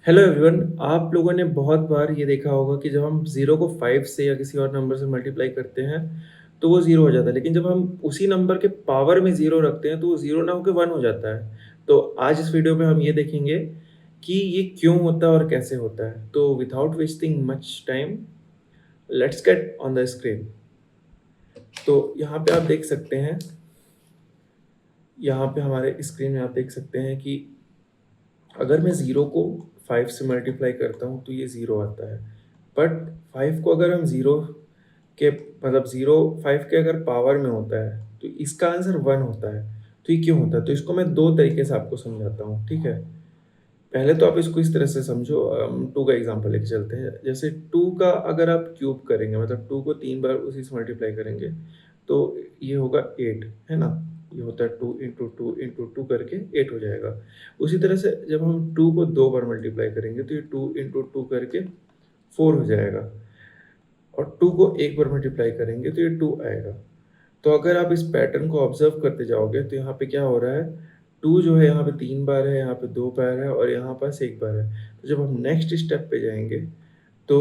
Hello everyone. आप लोगों ने बहुत बार ये देखा होगा कि जब हम ज़ीरो को 5 से या किसी और नंबर से मल्टीप्लाई करते हैं, तो वो ज़ीरो हो जाता है। लेकिन जब हम उसी नंबर के पावर में ज़ीरो रखते हैं, तो वो ज़ीरो ना होके 1 हो जाता है। तो आज इस वीडियो में हम ये देखेंगे कि ये क्यों होता है और कैसे होता है। तो without wasting much time, let's get on the screen. तो यहाँ पे आप देख सकते हैं, यहाँ पे हमारे स्क्रीन में आप देख सकते हैं कि अगर मैं ज़ीरो को 5 से मल्टीप्लाई करता हूँ तो ये ज़ीरो आता है। बट 5 को अगर हम ज़ीरो के मतलब ज़ीरो 5 के अगर पावर में होता है तो इसका आंसर 1 होता है। तो ये क्यों होता है? तो इसको मैं 2 तरीके से आपको समझाता हूँ, ठीक है? पहले तो आप इसको इस तरह से समझो, 2 का एग्ज़ाम्पल लेके चलते हैं। जैसे 2 का अगर आप क्यूब करेंगे मतलब 2 को 3 बार उसी से मल्टीप्लाई करेंगे तो ये होगा 8, है ना? ये होता है 2 इंटू 2 इंटू 2 करके 8 हो जाएगा। उसी तरह से जब हम 2 को 2 बार मल्टीप्लाई करेंगे तो ये 2 इंटू 2 करके 4 हो जाएगा और 2 को 1 बार मल्टीप्लाई करेंगे तो ये 2 आएगा। तो अगर आप इस पैटर्न को ऑब्ज़र्व करते जाओगे तो यहाँ पे क्या हो रहा है, 2 जो है यहाँ पे 3 बार है, यहाँ पे 2 बार है और यहाँ पास 1 बार है। तो जब हम नेक्स्ट स्टेप पे जाएँगे तो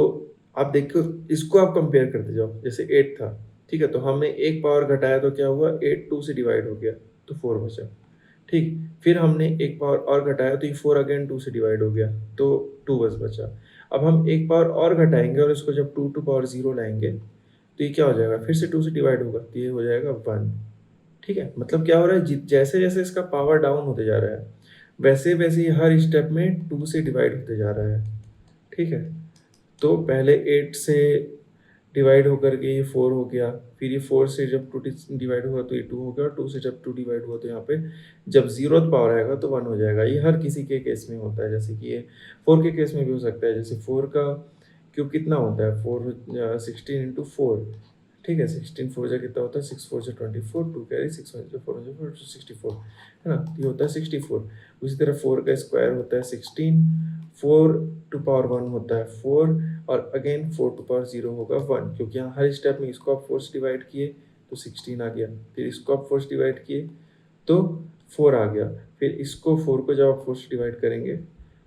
आप देखो, इसको आप कंपेयर करते जाओ। जैसे 8 था, ठीक है? तो हमने 1 पावर घटाया तो क्या हुआ, 8 2 से डिवाइड हो गया तो 4 बचा, ठीक? फिर हमने 1 पावर और घटाया तो ये 4 अगेन 2 से डिवाइड हो गया तो 2 बस बचा। अब हम 1 पावर और घटाएँगे और इसको जब 2 टू पावर 0 लाएँगे तो ये क्या हो जाएगा, फिर से 2 से डिवाइड होगा तो ये हो जाएगा 1, ठीक है? मतलब क्या हो रहा है, जैसे-जैसे इसका पावर डाउन होते जा रहा है, वैसे-वैसे ये हर स्टेप में 2 से डिवाइड होते जा रहा है, ठीक है? तो पहले 8 से डिवाइड होकर के ये 4 हो गया, फिर ये 4 से जब 2 डिवाइड हुआ तो ये 2 हो गया और 2 से जब 2 डिवाइड हुआ तो यहाँ पे जब 0th पावर आएगा तो 1 हो जाएगा। ये हर किसी के केस में होता है, जैसे कि ये 4 के केस में भी हो सकता है। जैसे 4 का क्यूब कितना होता है, 4 16 इंटू 4, ठीक है? 16 4 जा कितना होता है, 6 4 जा 24, 2 कैरी 6 1 जा 4 1 जा 4 64, है ना? तो ये होता है 64। उसी तरह 4 का स्क्वायर होता है 16, 4 टू पावर 1 होता है 4 और अगेन 4 टू पावर 0 होगा 1, क्योंकि यहाँ हर स्टेप में इसको आप 4 से डिवाइड किए तो 16 आ गया, फिर इसको आप 4 से डिवाइड किए तो 4 आ गया, फिर इसको 4 को जब आप 4 से डिवाइड करेंगे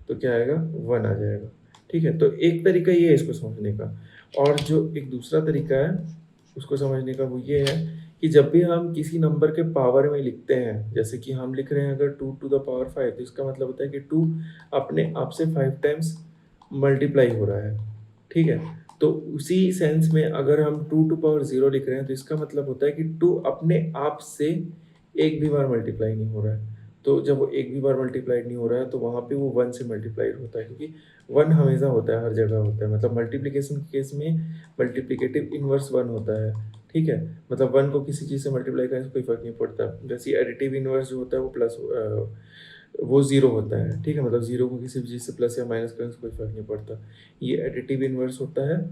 तो क्या आएगा, 1 आ जाएगा, ठीक है? तो एक तरीका ये है इसको समझने का। और जो एक दूसरा तरीका है उसको समझने का, वो ये है कि जब भी हम किसी नंबर के पावर में लिखते हैं, जैसे कि हम लिख रहे हैं अगर 2 टू द पावर 5 तो इसका मतलब होता है कि 2 अपने आप से 5 टाइम्स मल्टीप्लाई हो रहा है, ठीक है? तो उसी सेंस में अगर हम 2 टू पावर 0 लिख रहे हैं तो इसका मतलब होता है कि 2 अपने आप से एक भी बार मल्टीप्लाई नहीं हो रहा है। तो जब वो एक भी बार मल्टीप्लाइड नहीं हो रहा है तो वहाँ पे वो 1 से मल्टीप्लाइड होता है, क्योंकि 1 हमेशा होता है, हर जगह होता है। मतलब मल्टीप्लिकेशन के केस में मल्टीप्लिकेटिव इनवर्स 1 होता है, ठीक है? मतलब 1 को किसी चीज़ से मल्टीप्लाई करने से कोई फ़र्क नहीं पड़ता। जैसे एडिटिव इनवर्स जो होता है वो वो 0 होता है, ठीक है? मतलब 0 को किसी भी चीज़ से प्लस या माइनस करने से कोई फ़र्क नहीं पड़ता। ये एडिटिव इनवर्स होता है।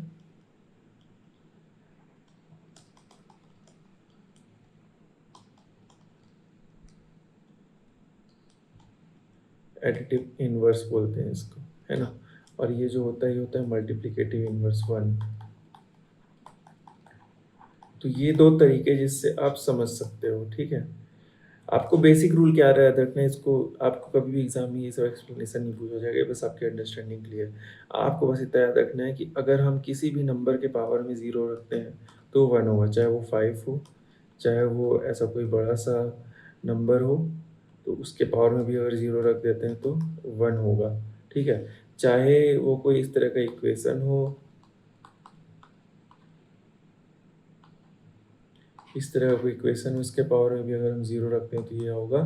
एडिटिव इनवर्स बोलते हैं इसको, है ना? और ये जो होता है ये होता है मल्टीप्लिकेटिव इनवर्स 1। तो ये 2 तरीके जिससे आप समझ सकते हो, ठीक है? आपको बेसिक रूल क्या याद रखना है, इसको आपको कभी भी एग्ज़ाम में ये सब एक्सप्लेनेशन नहीं पूछा जाएगा, ये बस आपके अंडरस्टैंडिंग के लिए है। आपको बस इतना याद रखना है कि अगर हम किसी भी नंबर के पावर में 0 रखते हैं, तो 1 होगा, चाहे वो 5 हो, चाहे वो ऐसा कोई बड़ा-सा नंबर हो, तो उसके पावर में भी अगर 0 रख देते हैं तो 1 होगा, ठीक है? चाहे वो कोई इस तरह का इक्वेशन हो, इस तरह का कोई इक्वेशन हो, इसके पावर में भी अगर हम 0 रखते हैं तो ये होगा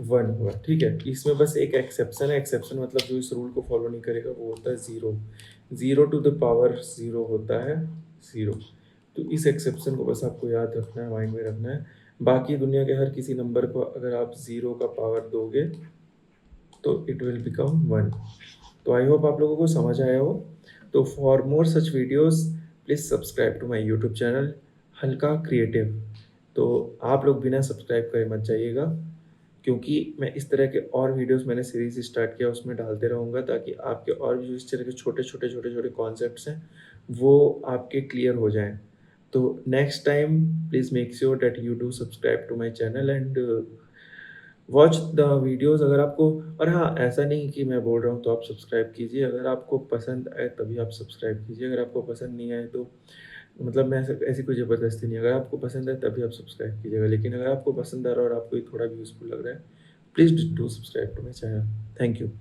1 हुआ, ठीक है? इसमें बस एक एक्सेप्शन है, एक्सेप्शन मतलब जो इस रूल को फॉलो नहीं करेगा वो होता है 0। 0 टू द पावर 0 होता है 0। तो इस एक्सेप्शन को बस आपको याद रखना है, माइंड में रखना है। बाकी दुनिया के हर किसी नंबर को अगर आप 0 का पावर दोगे तो इट विल बिकम 1। तो आई होप आप लोगों को समझ आया हो। तो for more such videos please subscribe to my YouTube channel Halka creative. तो आप लोग बिना सब्सक्राइब करे मत जाइएगा, क्योंकि मैं इस तरह के और वीडियोस मैंने सीरीज़ स्टार्ट किया उसमें डालते रहूँगा, ताकि आपके और भी जो इस तरह के छोटे-छोटे कॉन्सेप्ट्स हैं, वो आपके क्लियर हो जाएँ। तो next time please make sure that you do subscribe to my channel and watch the videos अगर आपको और हाँ, ऐसा नहीं कि मैं बोल रहा हूँ तो आप सब्सक्राइब कीजिए, अगर आपको पसंद आए तभी आप सब्सक्राइब कीजिए, अगर आपको पसंद नहीं आए तो मतलब मैं ऐसा ऐसी कोई ज़बरदस्ती नहीं है, अगर आपको पसंद है तभी आप सब्सक्राइब कीजिएगा, लेकिन अगर आपको पसंद आ रहा है और आपको ये थोड़ा भी यूज़फुल लग रहा है, please do subscribe to my channel. Thank you.